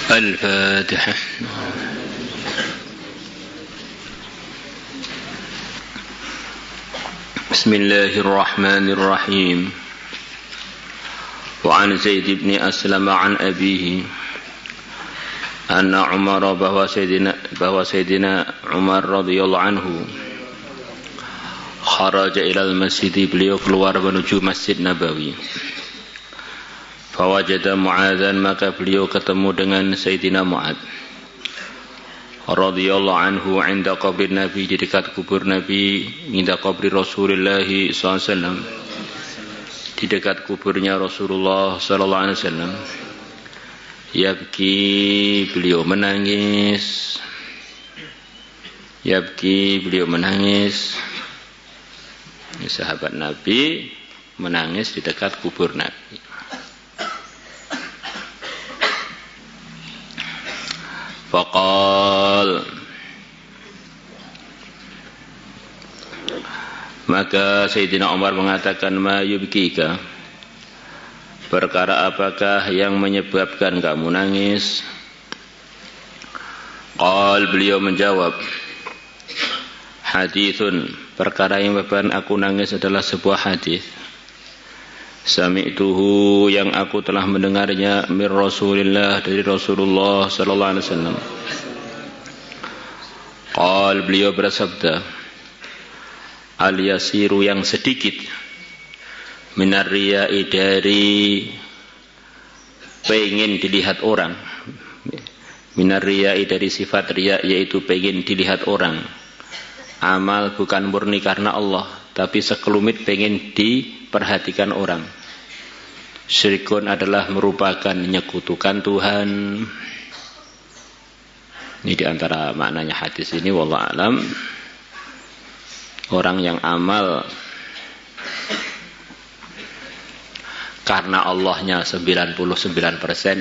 الفاتحة. بسم الله الرحمن الرحيم. وعن زيد بن أسلم عن أبيه أن عمر bahwa Sayyidina Umar radhiyallahu anhu kharaja ilal masjid, beliau keluar menuju Masjid Nabawi. Fawajada Mu'adzan, maka beliau ketemu dengan Sayyidina Mu'adz radhiyallahu anhu inda qabri Nabi, di dekat kubur Nabi, inda qabri Rasulullah sallallahu alaihi wasallam, di dekat kuburnya Rasulullah sallallahu alaihi wasallam. Yabki, beliau menangis. Yabki, beliau menangis. Ini sahabat Nabi menangis di dekat kubur Nabi. Faqal, maka Sayyidina Umar mengatakan, ma yubkika, perkara apakah yang menyebabkan kamu nangis? Qal, beliau menjawab, hadithun, perkara yang menyebabkan aku nangis adalah sebuah hadis. Sami'tuhu, yang aku telah mendengarnya, mir Rasulillah, dari Rasulullah sallallahu alaihi wasallam. Qal, beliau bersabda, al yasiru, yang sedikit, minar riya'i, dari pengen dilihat orang. Minar riya'i, dari sifat riya, yaitu pengen dilihat orang. Amal bukan murni karena Allah, tapi sekelumit pengen diperhatikan orang. Syirkun adalah merupakan menyekutukan Tuhan. Ini diantara maknanya hadis ini, wallahu alam. Orang yang amal karena Allahnya 99%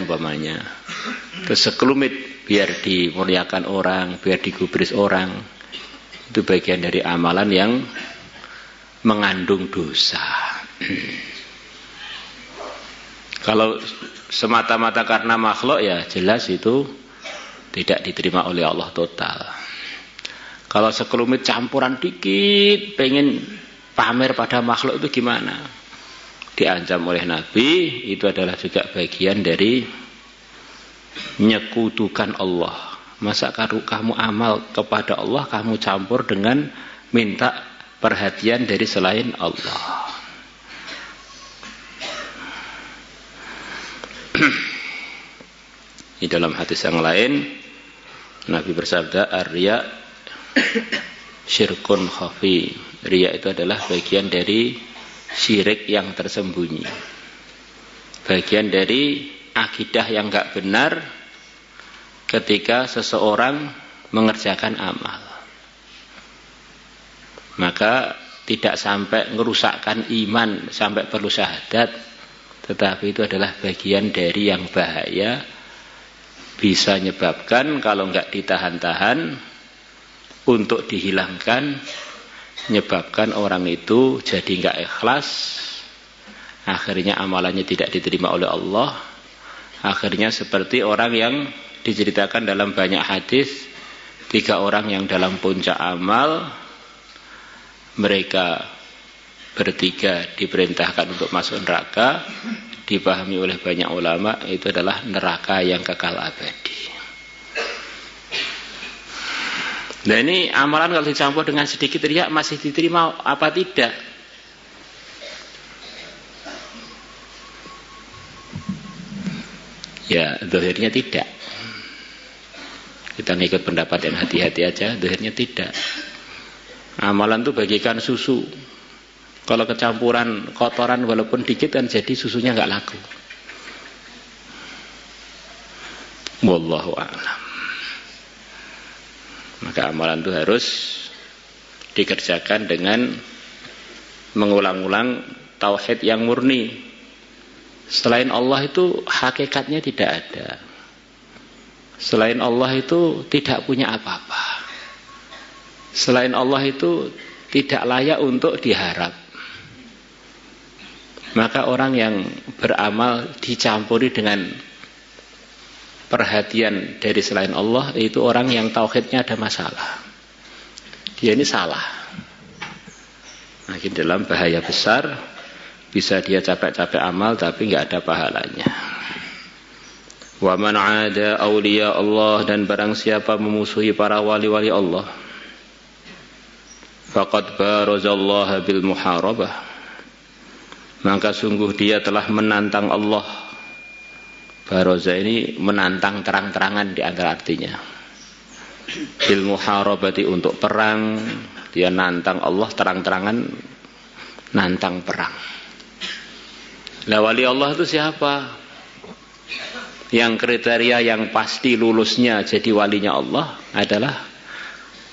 umpamanya, sekelumit biar dimuliakan orang, biar digubris orang, itu bagian dari amalan yang mengandung dosa. Kalau semata-mata karena makhluk, ya jelas itu tidak diterima oleh Allah total. Kalau sekelumit campuran dikit pengen pamer pada makhluk, itu gimana? Diancam oleh Nabi, itu adalah juga bagian dari menyekutukan Allah. Masa kamu amal kepada Allah, kamu campur dengan minta perhatian dari selain Allah. Di dalam hadis yang lain, Nabi bersabda, ar-riya syirkun khafi. Riya itu adalah bagian dari syirik yang tersembunyi, bagian dari akidah yang enggak benar ketika seseorang mengerjakan amal. Maka tidak sampai merusakkan iman, sampai perlu syahadat, tetapi itu adalah bagian dari yang bahaya, bisa menyebabkan kalau enggak ditahan-tahan untuk dihilangkan, menyebabkan orang itu jadi enggak ikhlas, akhirnya amalannya tidak diterima oleh Allah. Akhirnya seperti orang yang diceritakan dalam banyak hadis, 3 orang yang dalam puncak amal, mereka bertiga diperintahkan untuk masuk neraka, dipahami oleh banyak ulama itu adalah neraka yang kekal abadi. Nah, ini amalan kalau dicampur dengan sedikit riya masih diterima apa tidak? Ya, zahirnya tidak. Kita ngikut pendapat yang hati-hati aja, zahirnya tidak. Amalan itu bagikan susu. Kalau kecampuran kotoran walaupun dikit kan jadi susunya nggak laku. Wallahu a'lam. Maka amalan itu harus dikerjakan dengan mengulang-ulang tauhid yang murni. Selain Allah itu hakikatnya tidak ada. Selain Allah itu tidak punya apa-apa. Selain Allah itu tidak layak untuk diharap. Maka orang yang beramal dicampuri dengan perhatian dari selain Allah, itu orang yang tauhidnya ada masalah. Dia ini salah. Makin dalam bahaya besar, bisa dia capek-capek amal tapi nggak ada pahalanya. Wa man 'ada auliya Allah, dan barang siapa memusuhi para wali-wali Allah, faqad barazallaha bil muharabah, maka sungguh dia telah menantang Allah. Baraza ini menantang terang-terangan di antara artinya. Bil muharabati, untuk perang, dia nantang Allah terang-terangan, nantang perang. Lah wali Allah itu siapa? Yang kriteria yang pasti lulusnya jadi walinya Allah adalah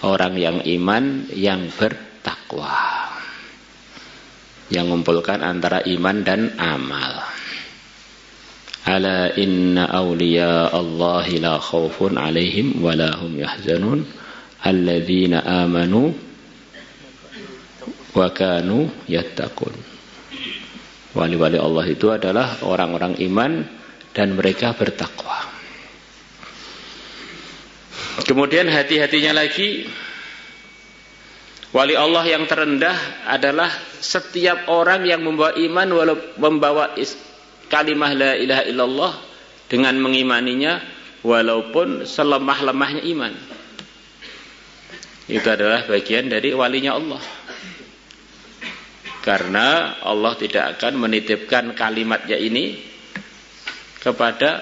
orang yang iman, yang bertakwa, yang mengumpulkan antara iman dan amal. Ala inna awliya Allahi la khawfun alaihim wa la hum yahzanun alladzina amanu wa kanu yattaqun. Wali-wali Allah itu adalah orang-orang iman dan mereka bertakwa. Kemudian hati-hatinya lagi, wali Allah yang terendah adalah setiap orang yang membawa iman, walau membawa kalimah la ilaha illallah dengan mengimaninya, walaupun selemah-lemahnya iman. Itu adalah bagian dari walinya Allah. Karena Allah tidak akan menitipkan kalimatnya ini kepada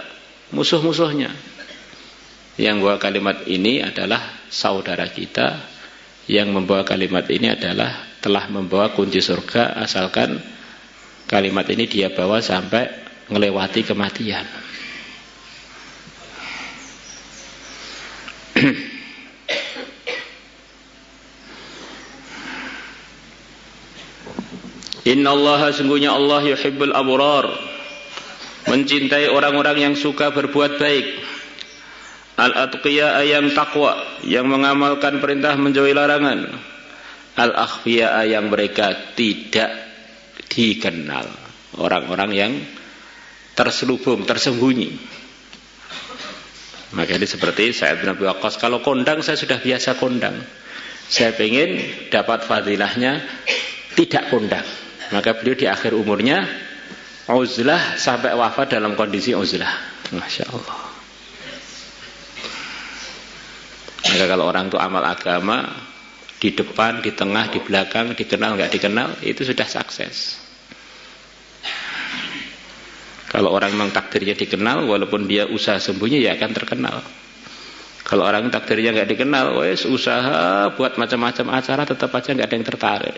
musuh-musuhnya. Yang membawa kalimat ini adalah saudara kita, yang membawa kalimat ini adalah telah membawa kunci surga, asalkan kalimat ini dia bawa sampai melewati kematian. Innallaha, sungguhnya Allah, yuhibbul abrar, mencintai orang-orang yang suka berbuat baik. Al-atqiya, yang takwa, yang mengamalkan perintah menjauhi larangan. Al-akhfiya, yang mereka tidak dikenal, orang-orang yang terselubung, tersembunyi. Maka ini seperti Sa'ad bin Abi Waqqas, kalau kondang saya sudah biasa kondang, saya ingin dapat fadilahnya tidak kondang. Maka beliau di akhir umurnya uzlah sampai wafat dalam kondisi uzlah. Masya Allah. Maka kalau orang itu amal agama, di depan, di tengah, di belakang, dikenal nggak dikenal, itu sudah sukses. Kalau orang memang takdirnya dikenal, walaupun dia usaha sembunyi, ya akan terkenal. Kalau orang takdirnya nggak dikenal, wes usaha buat macam-macam acara, tetap aja nggak ada yang tertarik.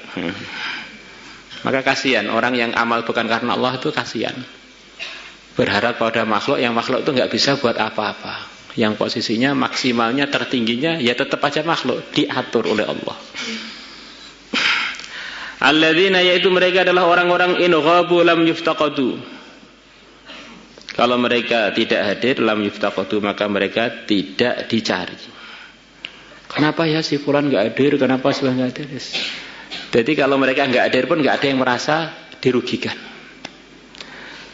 Maka kasihan orang yang amal bukan karena Allah, itu kasihan. Berharap pada makhluk, yang makhluk itu nggak bisa buat apa-apa. Yang posisinya maksimalnya, tertingginya, ya tetap aja makhluk, diatur oleh Allah. Alladzina, yaitu mereka adalah orang-orang in ghabu lam yuftaqadu. Kalau mereka tidak hadir, lam yuftaqadu, maka mereka tidak dicari. Kenapa ya si fulan nggak hadir? Kenapa si fulan nggak hadir? Jadi kalau mereka nggak hadir pun nggak ada yang merasa dirugikan.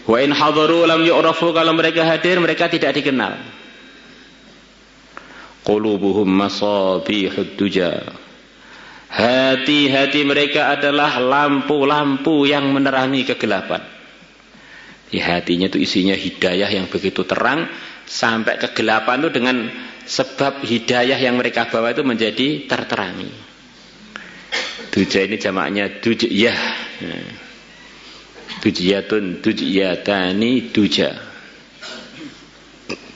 Wa in hadaru lam yu'rafu, kalau mereka hadir mereka tidak dikenal. Qulubuhum masabihud duja, hati-hati mereka adalah lampu-lampu yang menerangi kegelapan. Di hatinya itu isinya hidayah yang begitu terang, sampai kegelapan itu dengan sebab hidayah yang mereka bawa itu menjadi terterangi. Duja ini jamaknya dujiyah. Dujiyatun, dujiyatani, duja.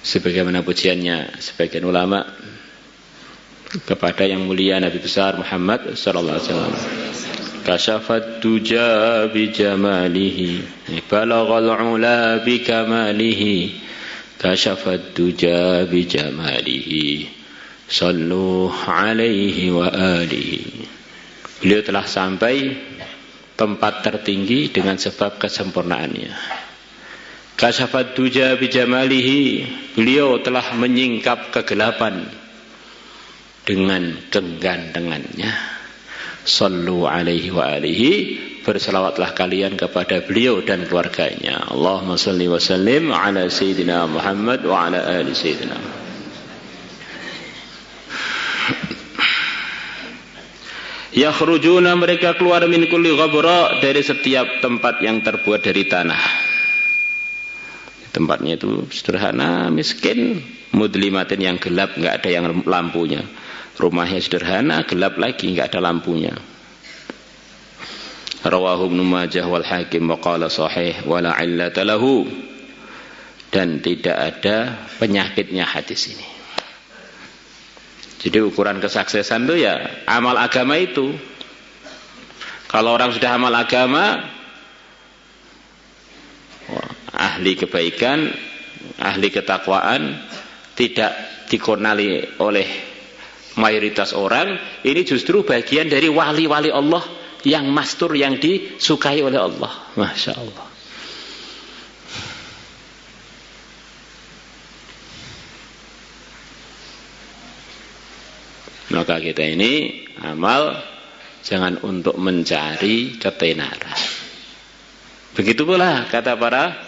Sebagaimana pujiannya sebagian ulama kepada yang mulia Nabi besar Muhammad sallallahu alaihi wasallam. Kasyafat duja bi jamalihi, balaghal ula bi kamalihi. Kasyafat duja bi jamalihi, sallu alaihi wa alihi. Beliau telah sampai tempat tertinggi dengan sebab kesempurnaannya. Kasyafat duja bi jamalihi, beliau telah menyingkap kegelapan dengan kegantengannya. Sallu alaihi wa alihi, berselawatlah kalian kepada beliau dan keluarganya. Allahumma shalli wa sallim ala sayyidina Muhammad wa ala ali sayyidina. Yakhrujuna, mereka keluar min kulli ghabra, dari setiap tempat yang terbuat dari tanah. Tempatnya itu sederhana, miskin, mudlimatin, yang gelap, enggak ada yang lampunya. Rumahnya sederhana, gelap lagi, enggak ada lampunya. Rawahu Ibnu Majah wal Hakim wa qala sahih wa la illata lahu, dan tidak ada penyakitnya hadis ini. Jadi ukuran kesuksesan itu ya amal agama itu. Kalau orang sudah amal agama, ahli kebaikan, ahli ketakwaan, tidak dikenali oleh mayoritas orang, ini justru bagian dari wali-wali Allah yang mastur, yang disukai oleh Allah. Masya Allah. Maka kita ini amal jangan untuk mencari ketenaran. Begitu pula kata para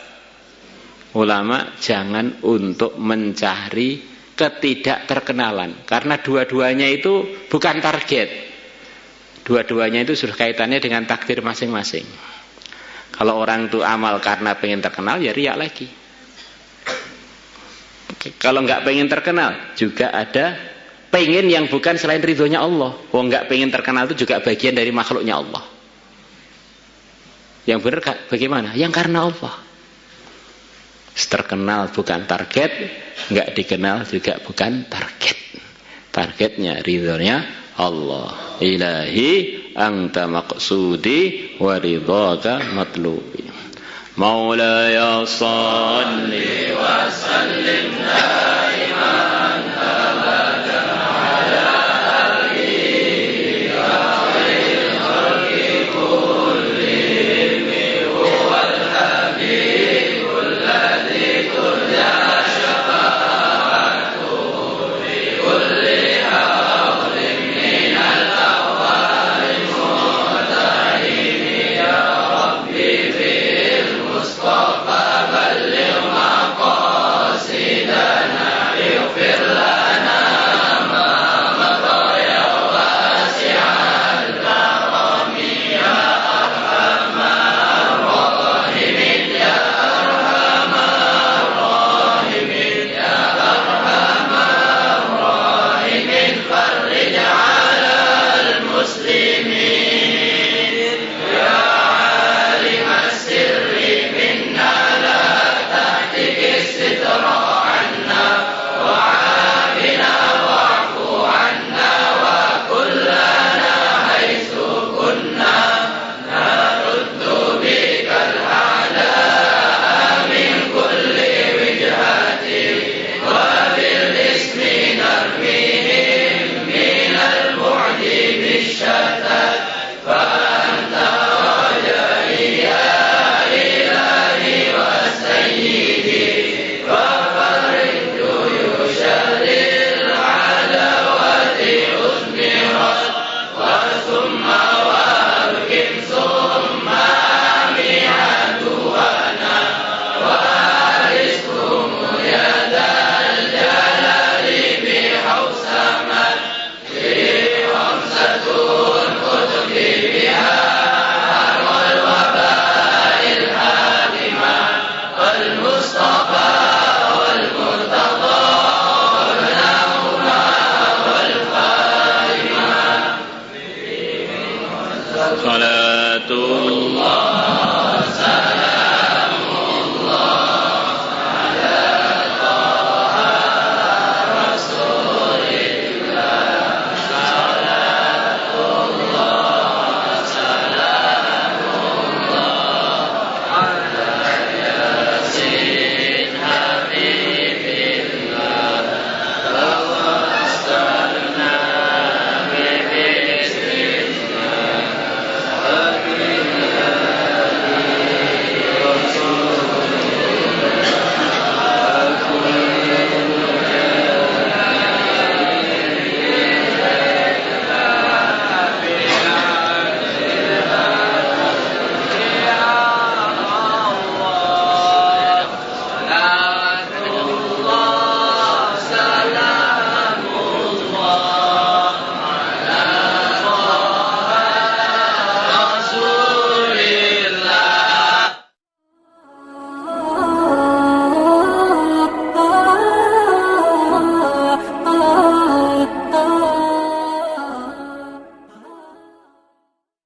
ulama, jangan untuk mencari ketidakterkenalan, karena dua-duanya itu bukan target. Dua-duanya itu sudah kaitannya dengan takdir masing-masing. Kalau orang itu amal karena pengen terkenal, ya riya lagi. Kalau nggak pengen terkenal, juga ada pengen yang bukan selain ridhonya Allah. Nggak pengen terkenal itu juga bagian dari makhluknya Allah. Yang benar bagaimana? Yang karena Allah. Terkenal bukan target, nggak dikenal juga bukan target. Targetnya ridhonya Allah. Ilahi anta maqsudi wa ridhaka matlubi. Maulaya salli